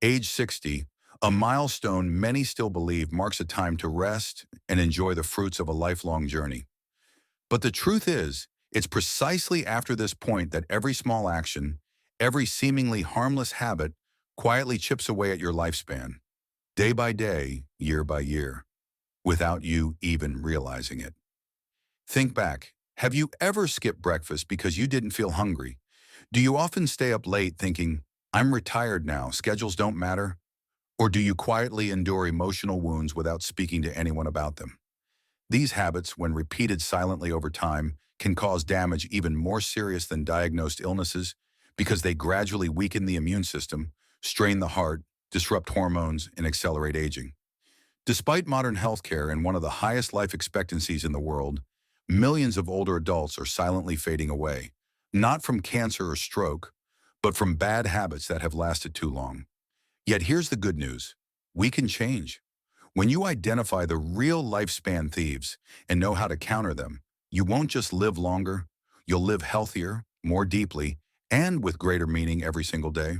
Age 60, a milestone many still believe marks a time to rest and enjoy the fruits of a lifelong journey. But the truth is, it's precisely after this point that every small action, every seemingly harmless habit, quietly chips away at your lifespan, day by day, year by year, without you even realizing it. Think back. Have you ever skipped breakfast because you didn't feel hungry? Do you often stay up late thinking, I'm retired now, schedules don't matter? Or do you quietly endure emotional wounds without speaking to anyone about them? These habits, when repeated silently over time, can cause damage even more serious than diagnosed illnesses because they gradually weaken the immune system, strain the heart, disrupt hormones, and accelerate aging. Despite modern healthcare and one of the highest life expectancies in the world, millions of older adults are silently fading away, not from cancer or stroke, but from bad habits that have lasted too long. Yet here's the good news. We can change. When you identify the real lifespan thieves and know how to counter them, you won't just live longer, you'll live healthier, more deeply, and with greater meaning every single day.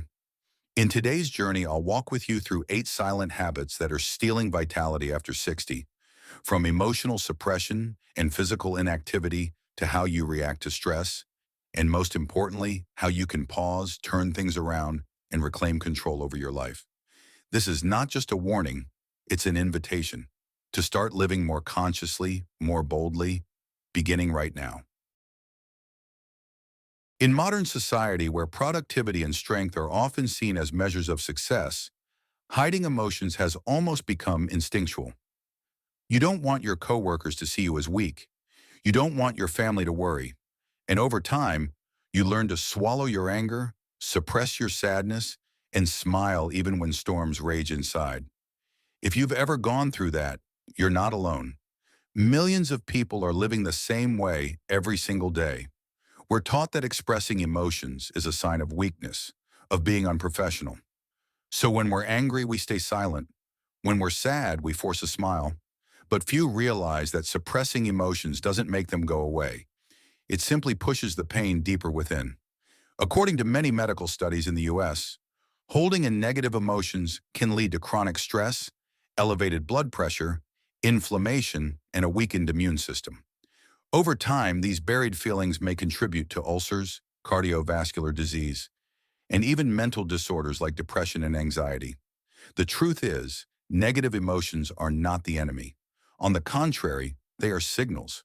In today's journey, I'll walk with you through 8 silent habits that are stealing vitality after 60, from emotional suppression and physical inactivity to how you react to stress, and most importantly, how you can pause, turn things around, and reclaim control over your life. This is not just a warning, it's an invitation to start living more consciously, more boldly, beginning right now. In modern society where productivity and strength are often seen as measures of success, hiding emotions has almost become instinctual. You don't want your coworkers to see you as weak. You don't want your family to worry. And over time, you learn to swallow your anger, suppress your sadness, and smile even when storms rage inside. If you've ever gone through that, you're not alone. Millions of people are living the same way every single day. We're taught that expressing emotions is a sign of weakness, of being unprofessional. So when we're angry, we stay silent. When we're sad, we force a smile. But few realize that suppressing emotions doesn't make them go away. It simply pushes the pain deeper within. According to many medical studies in the US, holding in negative emotions can lead to chronic stress, elevated blood pressure, inflammation, and a weakened immune system. Over time, these buried feelings may contribute to ulcers, cardiovascular disease, and even mental disorders like depression and anxiety. The truth is, negative emotions are not the enemy. On the contrary, they are signals.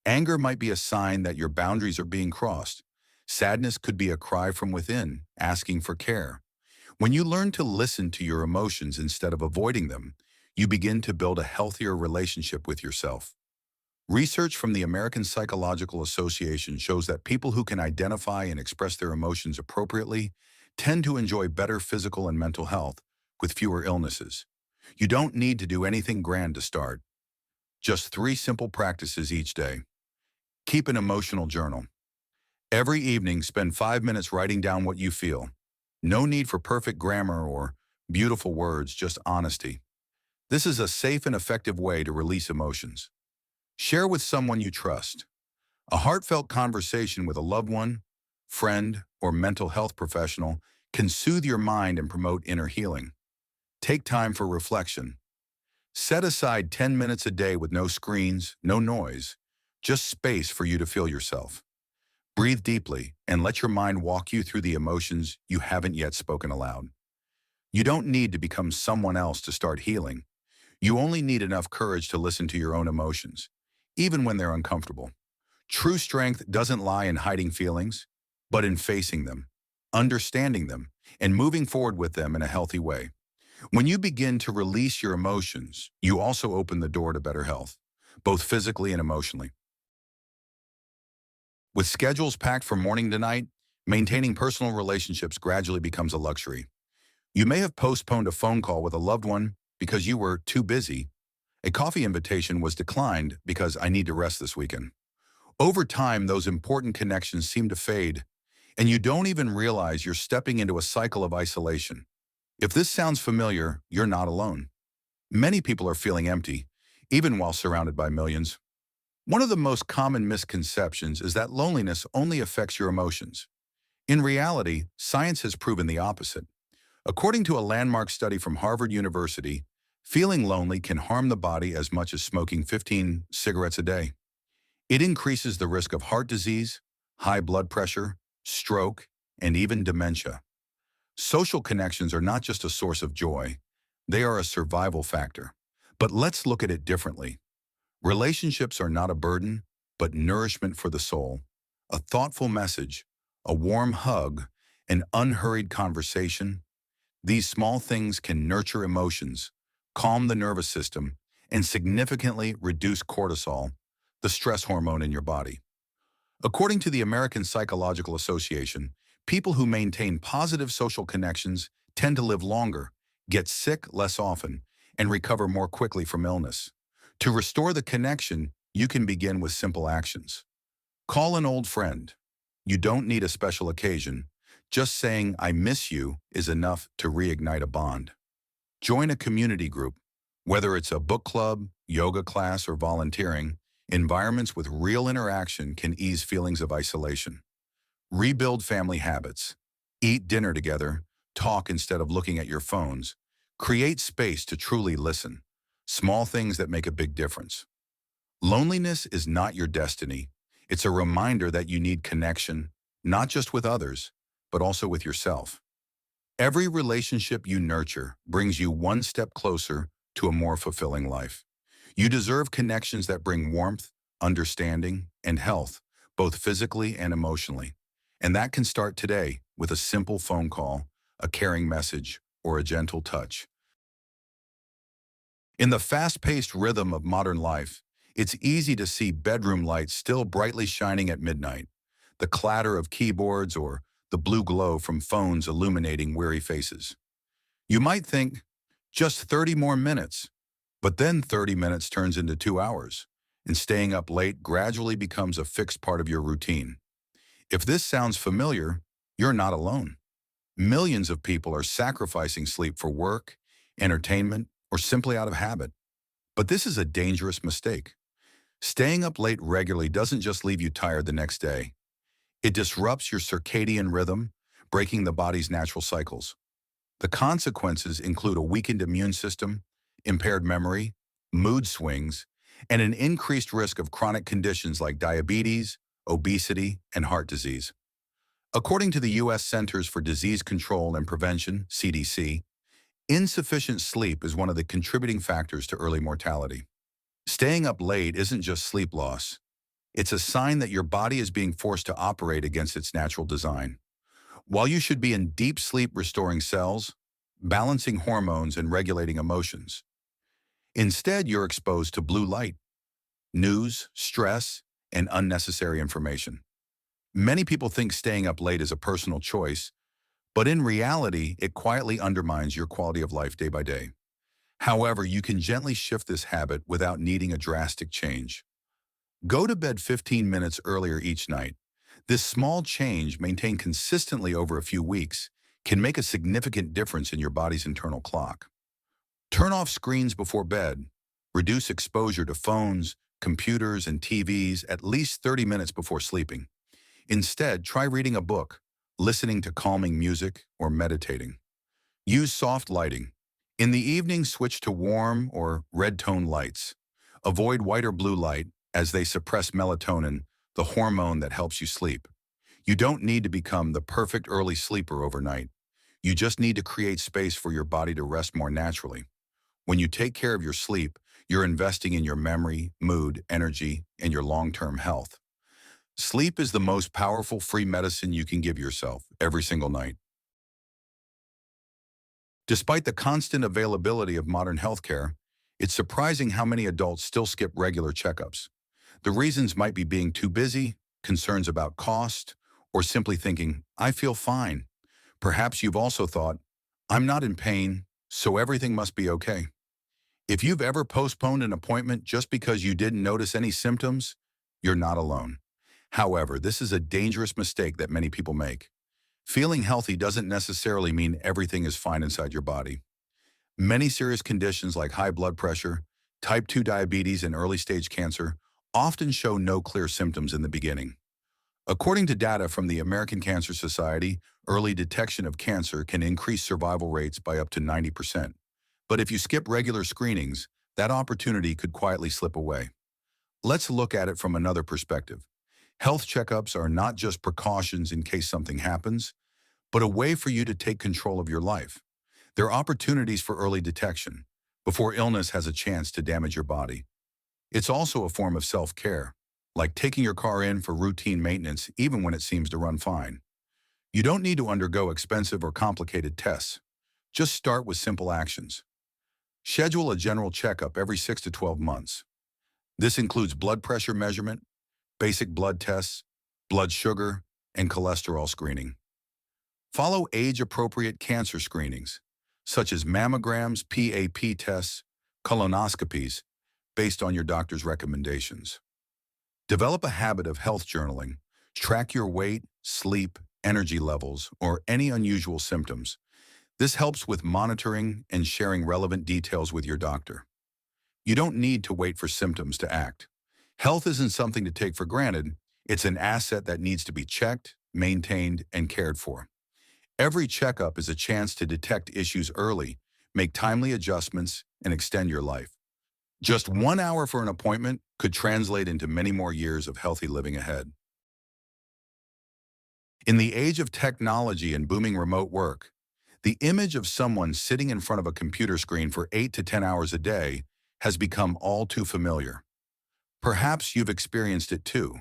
Anger might be a sign that your boundaries are being crossed. Sadness could be a cry from within, asking for care. When you learn to listen to your emotions instead of avoiding them, you begin to build a healthier relationship with yourself. Research from the American Psychological Association shows that people who can identify and express their emotions appropriately tend to enjoy better physical and mental health with fewer illnesses. You don't need to do anything grand to start. Just 3 simple practices each day. Keep an emotional journal. Every evening, spend 5 minutes writing down what you feel. No need for perfect grammar or beautiful words, just honesty. This is a safe and effective way to release emotions. Share with someone you trust. A heartfelt conversation with a loved one, friend, or mental health professional can soothe your mind and promote inner healing. Take time for reflection. Set aside 10 minutes a day with no screens, no noise, just space for you to feel yourself. Breathe deeply and let your mind walk you through the emotions you haven't yet spoken aloud. You don't need to become someone else to start healing. You only need enough courage to listen to your own emotions, even when they're uncomfortable. True strength doesn't lie in hiding feelings, but in facing them, understanding them, and moving forward with them in a healthy way. When you begin to release your emotions, you also open the door to better health, both physically and emotionally. With schedules packed from morning to night, maintaining personal relationships gradually becomes a luxury. You may have postponed a phone call with a loved one because you were too busy. A coffee invitation was declined because I need to rest this weekend. Over time, those important connections seem to fade, and you don't even realize you're stepping into a cycle of isolation. If this sounds familiar, you're not alone. Many people are feeling empty, even while surrounded by millions. One of the most common misconceptions is that loneliness only affects your emotions. In reality, science has proven the opposite. According to a landmark study from Harvard University, feeling lonely can harm the body as much as smoking 15 cigarettes a day. It increases the risk of heart disease, high blood pressure, stroke, and even dementia. Social connections are not just a source of joy, they are a survival factor. But let's look at it differently. Relationships are not a burden, but nourishment for the soul. A thoughtful message, a warm hug, an unhurried conversation. These small things can nurture emotions, calm the nervous system, and significantly reduce cortisol, the stress hormone in your body. According to the American Psychological Association, people who maintain positive social connections tend to live longer, get sick less often, and recover more quickly from illness. To restore the connection, you can begin with simple actions. Call an old friend. You don't need a special occasion. Just saying, "I miss you," is enough to reignite a bond. Join a community group. Whether it's a book club, yoga class, or volunteering, environments with real interaction can ease feelings of isolation. Rebuild family habits. Eat dinner together, talk instead of looking at your phones. Create space to truly listen. Small things that make a big difference. Loneliness is not your destiny. It's a reminder that you need connection, not just with others, but also with yourself. Every relationship you nurture brings you one step closer to a more fulfilling life. You deserve connections that bring warmth, understanding, and health, both physically and emotionally. And that can start today with a simple phone call, a caring message, or a gentle touch. In the fast-paced rhythm of modern life, it's easy to see bedroom lights still brightly shining at midnight, the clatter of keyboards or the blue glow from phones illuminating weary faces. You might think, just 30 more minutes, but then 30 minutes turns into 2 hours, and staying up late gradually becomes a fixed part of your routine. If this sounds familiar, you're not alone. Millions of people are sacrificing sleep for work, entertainment, or simply out of habit. But this is a dangerous mistake. Staying up late regularly doesn't just leave you tired the next day. It disrupts your circadian rhythm, breaking the body's natural cycles. The consequences include a weakened immune system, impaired memory, mood swings, and an increased risk of chronic conditions like diabetes, obesity, and heart disease. According to the U.S. Centers for Disease Control and Prevention, CDC, insufficient sleep is one of the contributing factors to early mortality. Staying up late isn't just sleep loss. It's a sign that your body is being forced to operate against its natural design. While you should be in deep sleep restoring cells, balancing hormones, and regulating emotions, instead you're exposed to blue light, news, stress, and unnecessary information. Many people think staying up late is a personal choice, but in reality, it quietly undermines your quality of life day by day. However, you can gently shift this habit without needing a drastic change. Go to bed 15 minutes earlier each night. This small change, maintained consistently over a few weeks, can make a significant difference in your body's internal clock. Turn off screens before bed. Reduce exposure to phones, computers, and TVs at least 30 minutes before sleeping. Instead, try reading a book, listening to calming music, or meditating. Use soft lighting. In the evening, switch to warm or red-tone lights. Avoid white or blue light as they suppress melatonin, the hormone that helps you sleep. You don't need to become the perfect early sleeper overnight. You just need to create space for your body to rest more naturally. When you take care of your sleep, you're investing in your memory, mood, energy, and your long-term health. Sleep is the most powerful free medicine you can give yourself every single night. Despite the constant availability of modern healthcare, it's surprising how many adults still skip regular checkups. The reasons might be being too busy, concerns about cost, or simply thinking, "I feel fine." Perhaps you've also thought, "I'm not in pain, so everything must be okay." If you've ever postponed an appointment just because you didn't notice any symptoms, you're not alone. However, this is a dangerous mistake that many people make. Feeling healthy doesn't necessarily mean everything is fine inside your body. Many serious conditions like high blood pressure, type 2 diabetes, and early-stage cancer often show no clear symptoms in the beginning. According to data from the American Cancer Society, early detection of cancer can increase survival rates by up to 90%. But if you skip regular screenings, that opportunity could quietly slip away. Let's look at it from another perspective. Health checkups are not just precautions in case something happens, but a way for you to take control of your life. They're opportunities for early detection, before illness has a chance to damage your body. It's also a form of self-care, like taking your car in for routine maintenance even when it seems to run fine. You don't need to undergo expensive or complicated tests. Just start with simple actions. Schedule a general checkup every 6 to 12 months. This includes blood pressure measurement, basic blood tests, blood sugar, and cholesterol screening. Follow age-appropriate cancer screenings, such as mammograms, PAP tests, colonoscopies, based on your doctor's recommendations. Develop a habit of health journaling. Track your weight, sleep, energy levels, or any unusual symptoms. This helps with monitoring and sharing relevant details with your doctor. You don't need to wait for symptoms to act. Health isn't something to take for granted. It's an asset that needs to be checked, maintained, and cared for. Every checkup is a chance to detect issues early, make timely adjustments, and extend your life. Just 1 hour for an appointment could translate into many more years of healthy living ahead. In the age of technology and booming remote work, the image of someone sitting in front of a computer screen for 8 to 10 hours a day has become all too familiar. Perhaps you've experienced it too.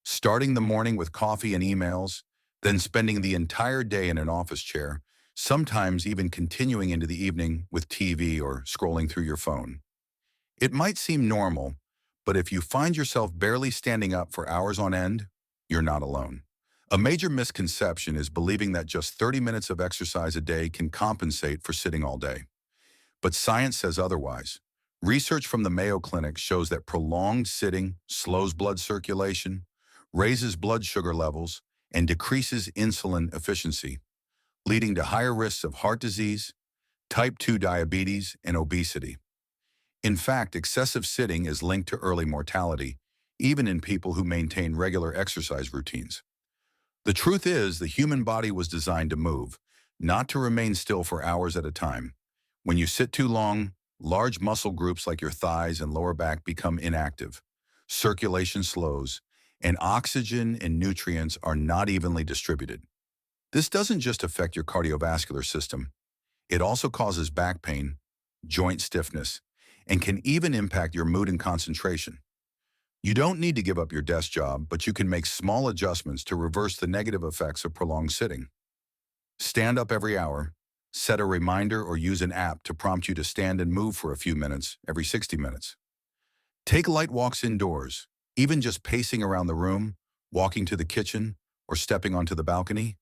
Starting the morning with coffee and emails, then spending the entire day in an office chair, sometimes even continuing into the evening with TV or scrolling through your phone. It might seem normal, but if you find yourself barely standing up for hours on end, you're not alone. A major misconception is believing that just 30 minutes of exercise a day can compensate for sitting all day. But science says otherwise. Research from the Mayo Clinic shows that prolonged sitting slows blood circulation, raises blood sugar levels, and decreases insulin efficiency, leading to higher risks of heart disease, type 2 diabetes, and obesity. In fact, excessive sitting is linked to early mortality, even in people who maintain regular exercise routines. The truth is, the human body was designed to move, not to remain still for hours at a time. When you sit too long, large muscle groups like your thighs and lower back become inactive. Circulation slows, and oxygen and nutrients are not evenly distributed. This doesn't just affect your cardiovascular system. It also causes back pain, joint stiffness, and can even impact your mood and concentration. You don't need to give up your desk job, but you can make small adjustments to reverse the negative effects of prolonged sitting. Stand up every hour, set a reminder or use an app to prompt you to stand and move for a few minutes every 60 minutes. Take light walks indoors, even just pacing around the room, walking to the kitchen, or stepping onto the balcony.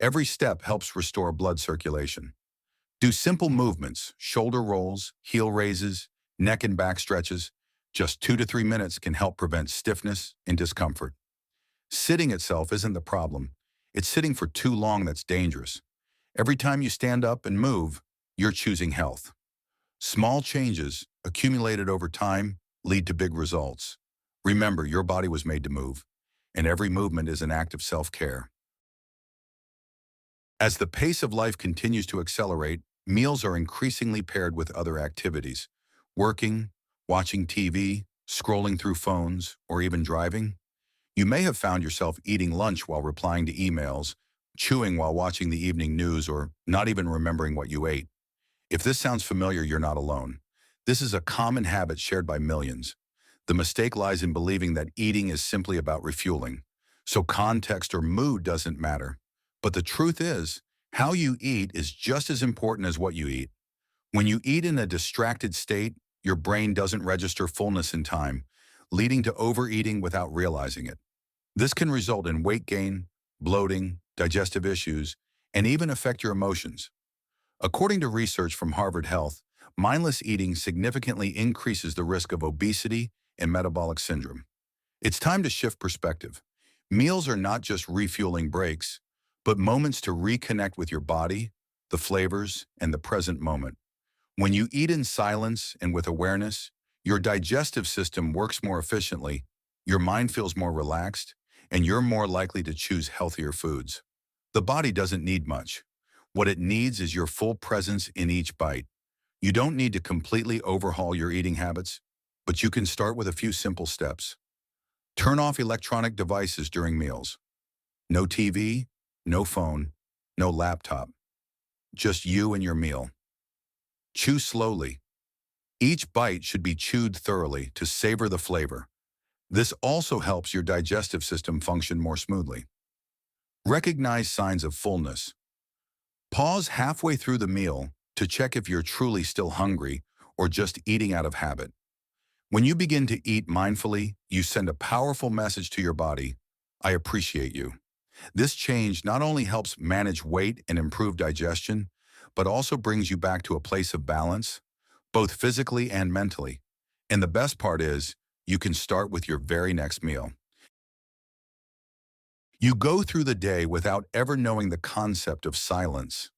Every step helps restore blood circulation. Do simple movements, shoulder rolls, heel raises, neck and back stretches. Just 2 to 3 minutes can help prevent stiffness and discomfort. Sitting itself isn't the problem. It's sitting for too long that's dangerous. Every time you stand up and move, you're choosing health. Small changes, accumulated over time, lead to big results. Remember, your body was made to move, and every movement is an act of self-care. As the pace of life continues to accelerate, meals are increasingly paired with other activities. Working, watching TV, scrolling through phones, or even driving. You may have found yourself eating lunch while replying to emails, chewing while watching the evening news, or not even remembering what you ate. If this sounds familiar, you're not alone. This is a common habit shared by millions. The mistake lies in believing that eating is simply about refueling, so context or mood doesn't matter. But the truth is, how you eat is just as important as what you eat. When you eat in a distracted state, your brain doesn't register fullness in time, leading to overeating without realizing it. This can result in weight gain, bloating, digestive issues, and even affect your emotions. According to research from Harvard Health, mindless eating significantly increases the risk of obesity and metabolic syndrome. It's time to shift perspective. Meals are not just refueling breaks, but moments to reconnect with your body, the flavors, and the present moment. When you eat in silence and with awareness, your digestive system works more efficiently, your mind feels more relaxed, and you're more likely to choose healthier foods. The body doesn't need much. What it needs is your full presence in each bite. You don't need to completely overhaul your eating habits, but you can start with a few simple steps. Turn off electronic devices during meals. No TV, no phone, no laptop. Just you and your meal. Chew slowly. Each bite should be chewed thoroughly to savor the flavor. This also helps your digestive system function more smoothly. Recognize signs of fullness. Pause halfway through the meal to check if you're truly still hungry or just eating out of habit. When you begin to eat mindfully, you send a powerful message to your body: I appreciate you. This change not only helps manage weight and improve digestion, but also brings you back to a place of balance, both physically and mentally. And the best part is, you can start with your very next meal. You go through the day without ever knowing the concept of silence.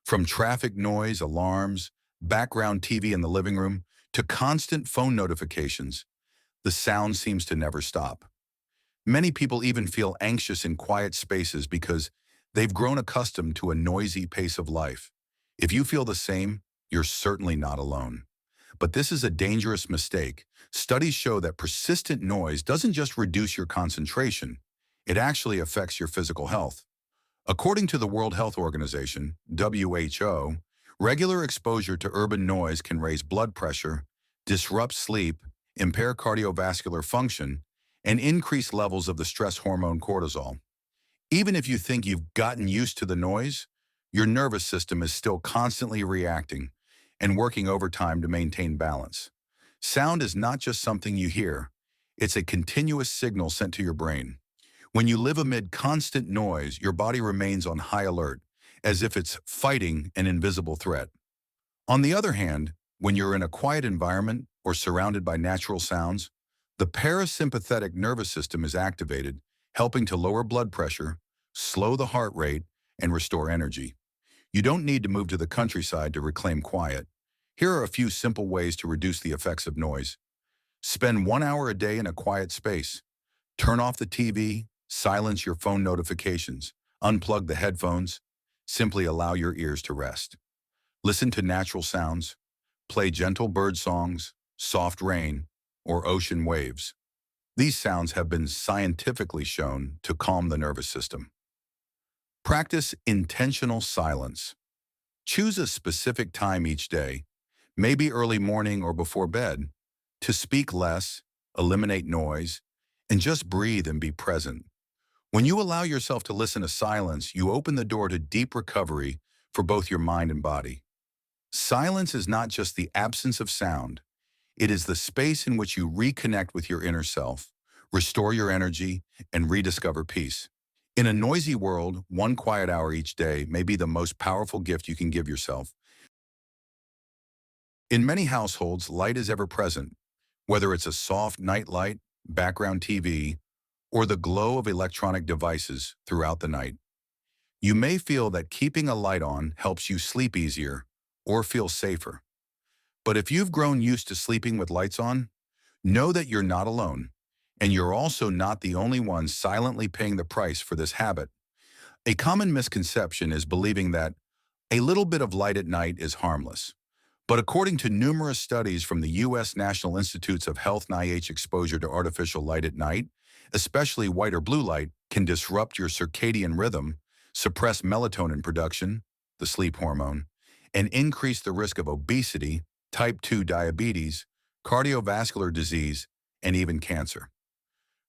From traffic noise, alarms, background TV in the living room, to constant phone notifications, the sound seems to never stop. Many people even feel anxious in quiet spaces because they've grown accustomed to a noisy pace of life. If you feel the same, you're certainly not alone. But this is a dangerous mistake. Studies show that persistent noise doesn't just reduce your concentration, it actually affects your physical health. According to the World Health Organization, WHO, regular exposure to urban noise can raise blood pressure, disrupt sleep, impair cardiovascular function, and increase levels of the stress hormone cortisol. Even if you think you've gotten used to the noise, your nervous system is still constantly reacting and working overtime to maintain balance. Sound is not just something you hear, it's a continuous signal sent to your brain. When you live amid constant noise, your body remains on high alert, as if it's fighting an invisible threat. On the other hand, when you're in a quiet environment or surrounded by natural sounds, the parasympathetic nervous system is activated, helping to lower blood pressure, slow the heart rate, and restore energy. You don't need to move to the countryside to reclaim quiet. Here are a few simple ways to reduce the effects of noise. Spend 1 hour a day in a quiet space. Turn off the TV, silence your phone notifications, unplug the headphones. Simply allow your ears to rest. Listen to natural sounds. Play gentle bird songs, soft rain, or ocean waves. These sounds have been scientifically shown to calm the nervous system. Practice intentional silence. Choose a specific time each day, maybe early morning or before bed, to speak less, eliminate noise, and just breathe and be present. When you allow yourself to listen to silence, you open the door to deep recovery for both your mind and body. Silence is not just the absence of sound, it is the space in which you reconnect with your inner self, restore your energy, and rediscover peace. In a noisy world, 1 quiet hour each day may be the most powerful gift you can give yourself. In many households, light is ever present, whether it's a soft night light, background TV, or the glow of electronic devices throughout the night. You may feel that keeping a light on helps you sleep easier or feel safer. But if you've grown used to sleeping with lights on, know that you're not alone, and you're also not the only one silently paying the price for this habit. A common misconception is believing that a little bit of light at night is harmless. But according to numerous studies from the U.S. National Institutes of Health, NIH, exposure to artificial light at night, especially white or blue light, can disrupt your circadian rhythm, suppress melatonin production, the sleep hormone, and increase the risk of obesity, type 2 diabetes, cardiovascular disease, and even cancer.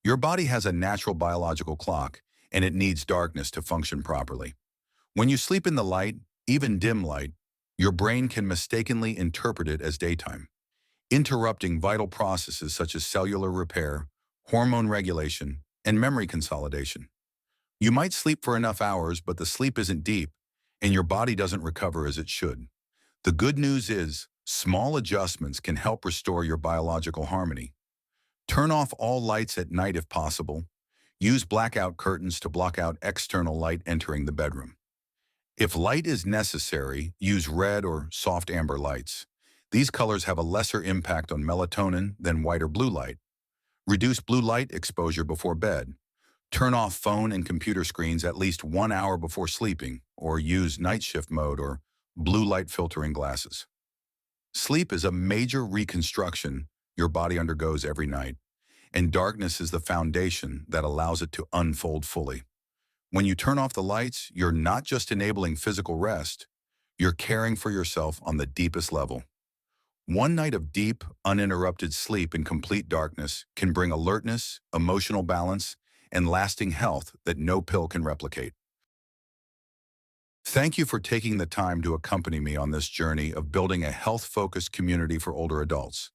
Your body has a natural biological clock, and it needs darkness to function properly. When you sleep in the light, even dim light, your brain can mistakenly interpret it as daytime, interrupting vital processes such as cellular repair, hormone regulation, and memory consolidation. You might sleep for enough hours, but the sleep isn't deep, and your body doesn't recover as it should. The good news is, small adjustments can help restore your biological harmony. Turn off all lights at night if possible. Use blackout curtains to block out external light entering the bedroom. If light is necessary, use red or soft amber lights. These colors have a lesser impact on melatonin than white or blue light. Reduce blue light exposure before bed. Turn off phone and computer screens at least 1 hour before sleeping, or use night shift mode or blue light filtering glasses. Sleep is a major reconstruction your body undergoes every night, and darkness is the foundation that allows it to unfold fully. When you turn off the lights, you're not just enabling physical rest, you're caring for yourself on the deepest level. One night of deep, uninterrupted sleep in complete darkness can bring alertness, emotional balance, and lasting health that no pill can replicate. Thank you for taking the time to accompany me on this journey of building a health-focused community for older adults.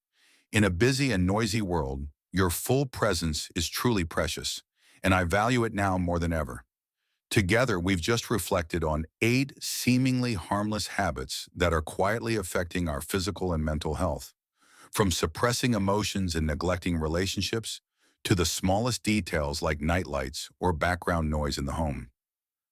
In a busy and noisy world, your full presence is truly precious, and I value it now more than ever. Together, we've just reflected on 8 seemingly harmless habits that are quietly affecting our physical and mental health. From suppressing emotions and neglecting relationships to the smallest details like nightlights or background noise in the home.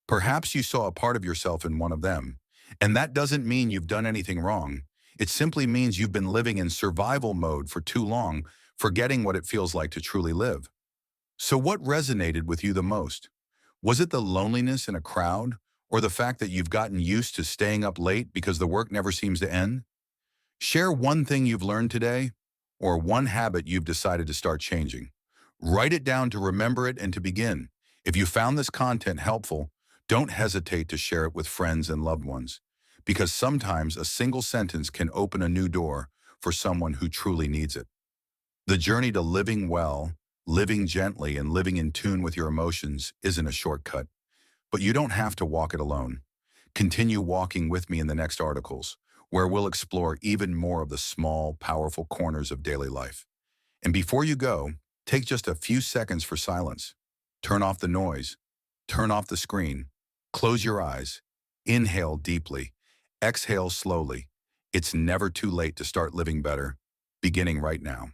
Perhaps you saw a part of yourself in one of them, and that doesn't mean you've done anything wrong. It simply means you've been living in survival mode for too long, forgetting what it feels like to truly live. So what resonated with you the most? Was it the loneliness in a crowd, or the fact that you've gotten used to staying up late because the work never seems to end? Share one thing you've learned today, or one habit you've decided to start changing. Write it down to remember it and to begin. If you found this content helpful, don't hesitate to share it with friends and loved ones, because sometimes a single sentence can open a new door for someone who truly needs it. The journey to living well, living gently, and living in tune with your emotions isn't a shortcut, but you don't have to walk it alone. Continue walking with me in the next articles, where we'll explore even more of the small, powerful corners of daily life. And before you go, take just a few seconds for silence. Turn off the noise. Turn off the screen. Close your eyes. Inhale deeply. Exhale slowly. It's never too late to start living better, beginning right now.